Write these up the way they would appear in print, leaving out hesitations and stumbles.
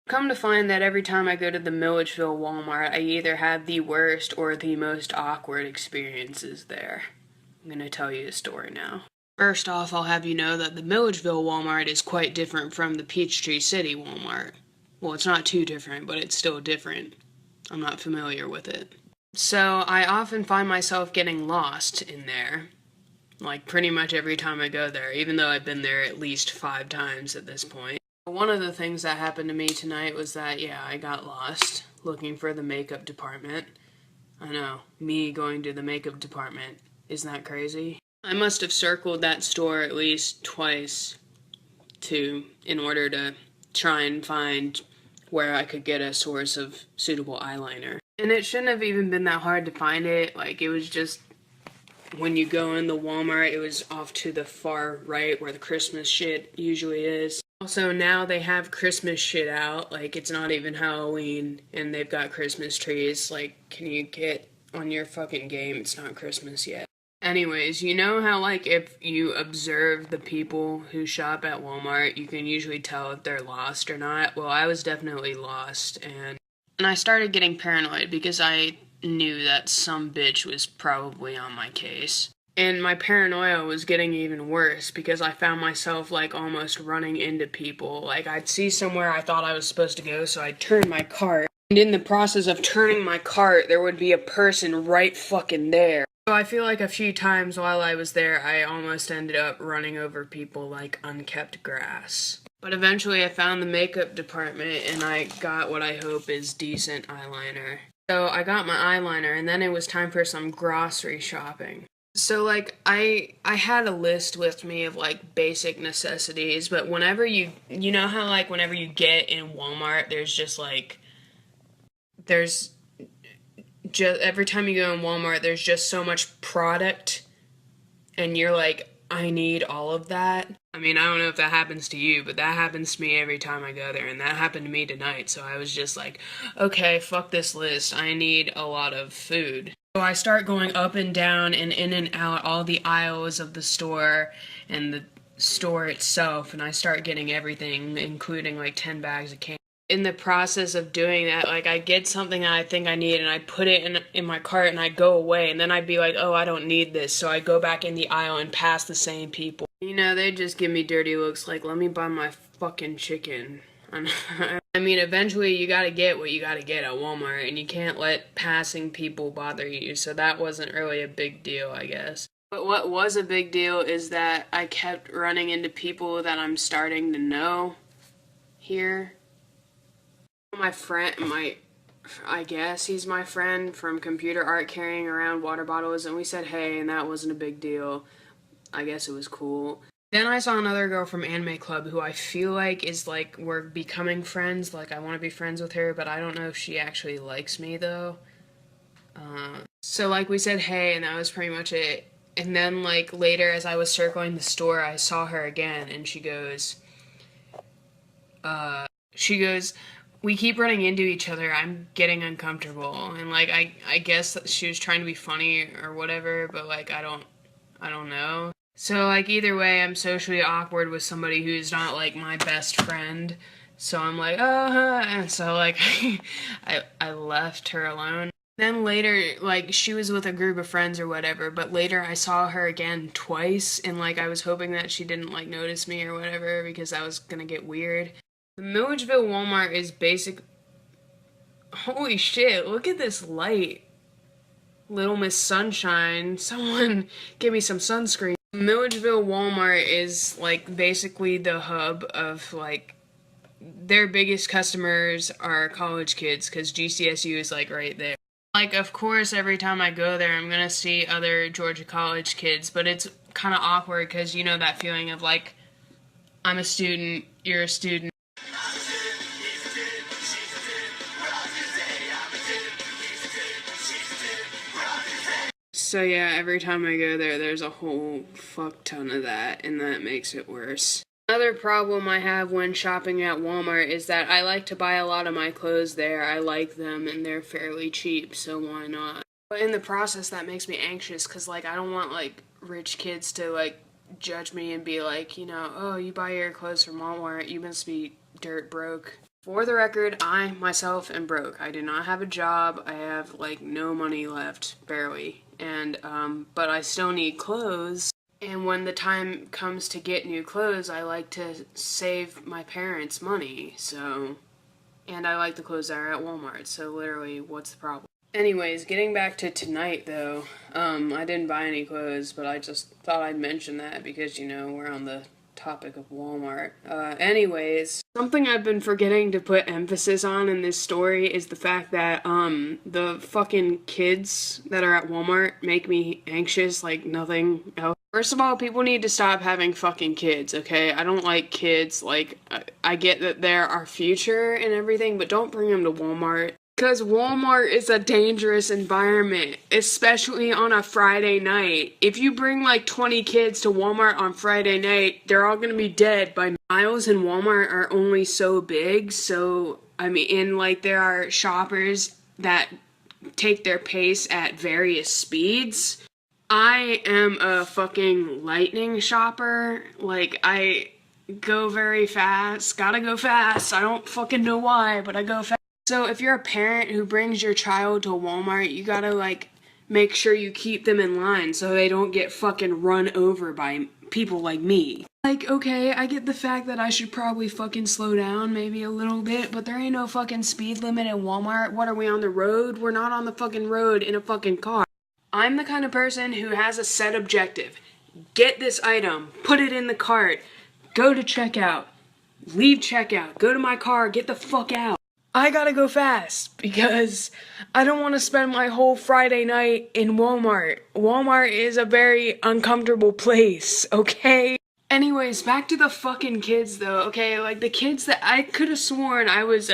Come to find that every time I go to the Milledgeville Walmart, I either have the worst or the most awkward experiences there. I'm gonna tell you a story now. First off, I'll have you know that the Milledgeville Walmart is quite different from the Peachtree City Walmart. Well, it's not too different, but it's still different. I'm not familiar with it. So I often find myself getting lost in there. Like pretty much every time I go there, even though I've been there at least 5 times at this point. One of the things that happened to me tonight was that, yeah, I got lost looking for the makeup department. I know, me going to the makeup department. Isn't that crazy? I must have circled that store at least twice in order to try and find where I could get a source of suitable eyeliner. And it shouldn't have even been that hard to find it. Like, it was just, when you go in the Walmart, it was off to the far right where the Christmas shit usually is. Also, now they have Christmas shit out. Like, it's not even Halloween, and they've got Christmas trees. Like, can you get on your fucking game? It's not Christmas yet. Anyways, you know how, like, if you observe the people who shop at Walmart, you can usually tell if they're lost or not? Well, I was definitely lost, and I started getting paranoid because I knew that some bitch was probably on my case. And my paranoia was getting even worse because I found myself, like, almost running into people. Like, I'd see somewhere I thought I was supposed to go, so I'd turn my cart. And in the process of turning my cart, there would be a person right fucking there. So I feel like a few times while I was there, I almost ended up running over people like unkept grass. But eventually I found the makeup department and I got what I hope is decent eyeliner. So I got my eyeliner and then it was time for some grocery shopping. So, like, I had a list with me of, like, basic necessities, but whenever you know how, like, whenever you get in Walmart, there's just, like, every time you go in Walmart, there's just so much product, and you're like, I need all of that. I mean, I don't know if that happens to you, but that happens to me every time I go there, and that happened to me tonight, so I was just like, okay, fuck this list, I need a lot of food. So I start going up and down and in and out all the aisles of the store and the store itself, and I start getting everything, including like 10 bags of candy. In the process of doing that, like, I get something that I think I need and I put it in my cart and I go away, and then I'd be like, oh, I don't need this, so I go back in the aisle and pass the same people. You know, they just give me dirty looks like, let me buy my fucking chicken. I mean, eventually you gotta get what you gotta get at Walmart, and you can't let passing people bother you, so that wasn't really a big deal, I guess. But what was a big deal is that I kept running into people that I'm starting to know here. I guess he's my friend from computer art carrying around water bottles, and we said hey, and that wasn't a big deal. I guess it was cool. Then I saw another girl from Anime Club who I feel like is like, we're becoming friends, like I want to be friends with her, but I don't know if she actually likes me though. So like we said hey, and that was pretty much it. And then like later as I was circling the store, I saw her again, and she goes, we keep running into each other, I'm getting uncomfortable. And like I guess that she was trying to be funny or whatever, but like I don't know. So like either way, I'm socially awkward with somebody who's not like my best friend. So I'm like, oh, and so like I left her alone. Then later, like, she was with a group of friends or whatever, but later I saw her again twice, and like I was hoping that she didn't like notice me or whatever, because that was gonna get weird. The Milledgeville Walmart is basic. Holy shit, look at this light. Little Miss Sunshine. Someone give me some sunscreen. Milledgeville Walmart is like basically the hub of like, their biggest customers are college kids because GCSU is like right there. Like, of course, every time I go there, I'm gonna see other Georgia college kids, but it's kind of awkward because you know that feeling of like, I'm a student, you're a student. So yeah, every time I go there, there's a whole fuck ton of that, and that makes it worse. Another problem I have when shopping at Walmart is that I like to buy a lot of my clothes there. I like them, and they're fairly cheap, so why not? But in the process, that makes me anxious, because, like, I don't want, like, rich kids to, like, judge me and be like, you know, oh, you buy your clothes from Walmart, you must be dirt broke. For the record, I, myself, am broke. I do not have a job. I have, like, no money left, barely. And, but I still need clothes. And when the time comes to get new clothes, I like to save my parents money, so... And I like the clothes that are at Walmart, so literally, what's the problem? Anyways, getting back to tonight, though, I didn't buy any clothes, but I just thought I'd mention that because, you know, we're on the topic of Walmart. Anyways, something I've been forgetting to put emphasis on in this story is the fact that, the fucking kids that are at Walmart make me anxious like nothing else. First of all, people need to stop having fucking kids, okay? I don't like kids. Like, I get that they're our future and everything, but don't bring them to Walmart. Because Walmart is a dangerous environment, especially on a Friday night. If you bring like 20 kids to Walmart on Friday night, they're all gonna be dead by miles, and Walmart are only so big, so, I mean, and like there are shoppers that take their pace at various speeds. I am a fucking lightning shopper. Like, I go very fast. Gotta go fast. I don't fucking know why, but I go fast. So if you're a parent who brings your child to Walmart, you gotta, like, make sure you keep them in line so they don't get fucking run over by people like me. Like, okay, I get the fact that I should probably fucking slow down maybe a little bit, but there ain't no fucking speed limit in Walmart. What, are we on the road? We're not on the fucking road in a fucking car. I'm the kind of person who has a set objective. Get this item, put it in the cart, go to checkout, leave checkout, go to my car, get the fuck out. I gotta go fast because I don't want to spend my whole Friday night in Walmart. Walmart is a very uncomfortable place, okay? Anyways, back to the fucking kids though, okay? Like the kids that I could have sworn I was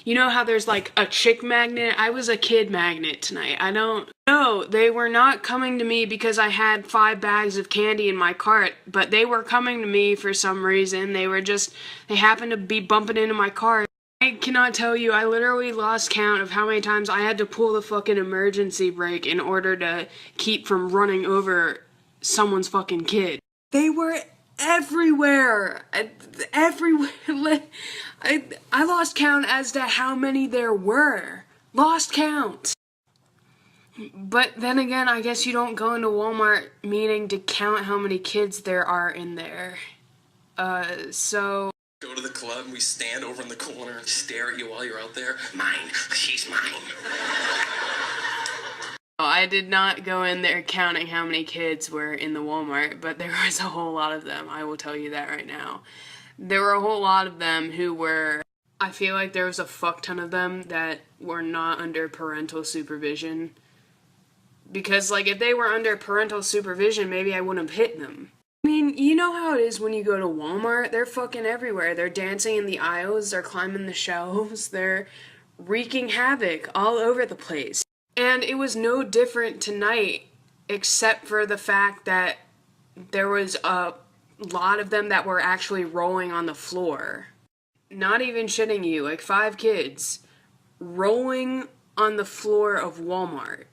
you know how there's like a chick magnet? I was a kid magnet tonight. I don't know. They were not coming to me because I had 5 bags of candy in my cart, but they were coming to me for some reason. They happened to be bumping into my cart. I cannot tell you, I literally lost count of how many times I had to pull the fucking emergency brake in order to keep from running over someone's fucking kid. They were everywhere. Everywhere. I lost count as to how many there were. Lost count. But then again, I guess you don't go into Walmart meaning to count how many kids there are in there. So... Go to the club and we stand over in the corner and stare at you while you're out there. Mine. She's mine. I did not go in there counting how many kids were in the Walmart, but there was a whole lot of them. I will tell you that right now. There were a whole lot of them who were... I feel like there was a fuck ton of them that were not under parental supervision. Because, like, if they were under parental supervision, maybe I wouldn't have hit them. I mean, you know how it is when you go to Walmart? They're fucking everywhere. They're dancing in the aisles, they're climbing the shelves, they're wreaking havoc all over the place. And it was no different tonight, except for the fact that there was a lot of them that were actually rolling on the floor. Not even shitting you, like 5 kids rolling on the floor of Walmart.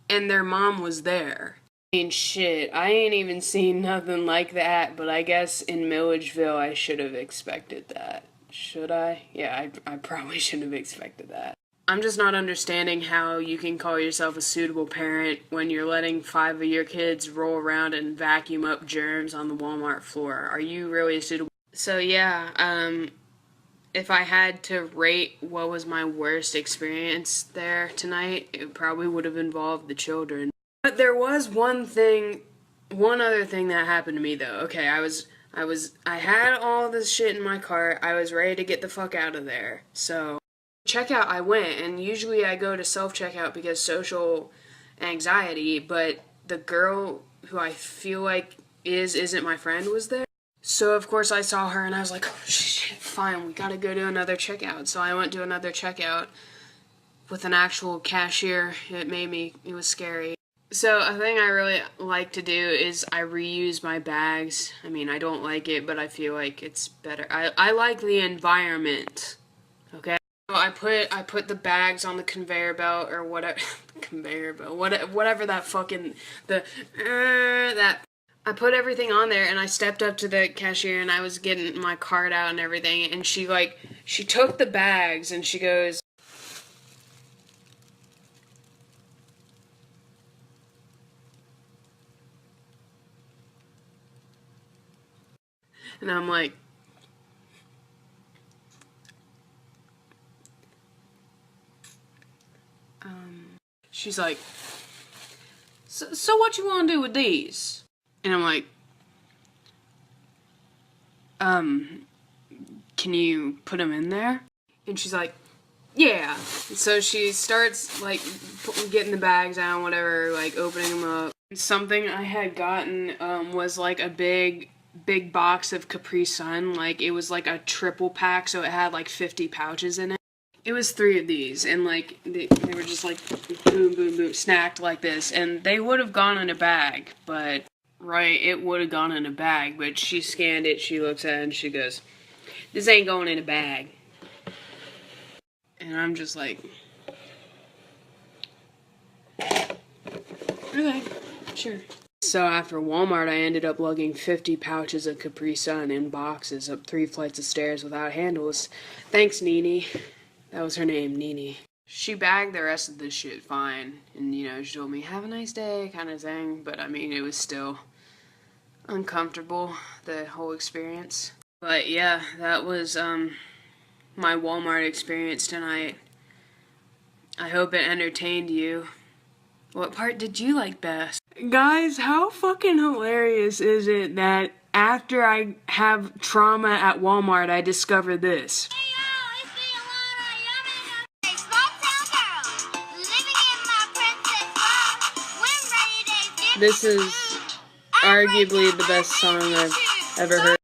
And their mom was there. I mean, shit, I ain't even seen nothing like that, but I guess in Milledgeville I should have expected that. Should I? Yeah, I probably should have expected that. I'm just not understanding how you can call yourself a suitable parent when you're letting 5 of your kids roll around and vacuum up germs on the Walmart floor. Are you really suitable? So yeah, if I had to rate what was my worst experience there tonight, it probably would have involved the children. But there was one other thing that happened to me though. Okay, I had all this shit in my cart. I was ready to get the fuck out of there. So, checkout I went, and usually I go to self-checkout because social anxiety, but the girl who I feel like isn't my friend was there. So of course I saw her and I was like, oh, shit, fine, we gotta go to another checkout. So I went to another checkout with an actual cashier. It was scary. So a thing I really like to do is I reuse my bags. I mean, I don't like it, but I feel like it's better. I like the environment, okay? So I put the bags on the conveyor belt or whatever, conveyor belt, whatever that fucking, that, I put everything on there, and I stepped up to the cashier, and I was getting my card out and everything, and she took the bags, and she goes, and I'm like, she's like, so what you want to do with these? And I'm like, can you put them in there? And she's like, yeah. So she starts, like, getting the bags out, whatever, like, opening them up. Something I had gotten, was, like, a big box of Capri Sun. Like, it was, like, a triple pack, so it had, like, 50 pouches in it. It was 3 of these, and, like, they were just, like, boom, boom, boom, snacked like this. And they would have gone in a bag, but, right, it would have gone in a bag. But she scanned it, she looks at it, and she goes, this ain't going in a bag. And I'm just like, okay, sure. So after Walmart, I ended up lugging 50 pouches of Capri Sun in boxes up 3 flights of stairs without handles. Thanks, Nene. That was her name, Nene. She bagged the rest of this shit fine. And, you know, she told me, have a nice day, kind of thing. But, I mean, it was still uncomfortable, the whole experience. But, yeah, that was, my Walmart experience tonight. I hope it entertained you. What part did you like best? Guys, how fucking hilarious is it that after I have trauma at Walmart, I discover this? Hey yo, it's me, Alana, yummy, small town girl, living in my princess world. When rainy days give This is arguably the best song I've ever heard.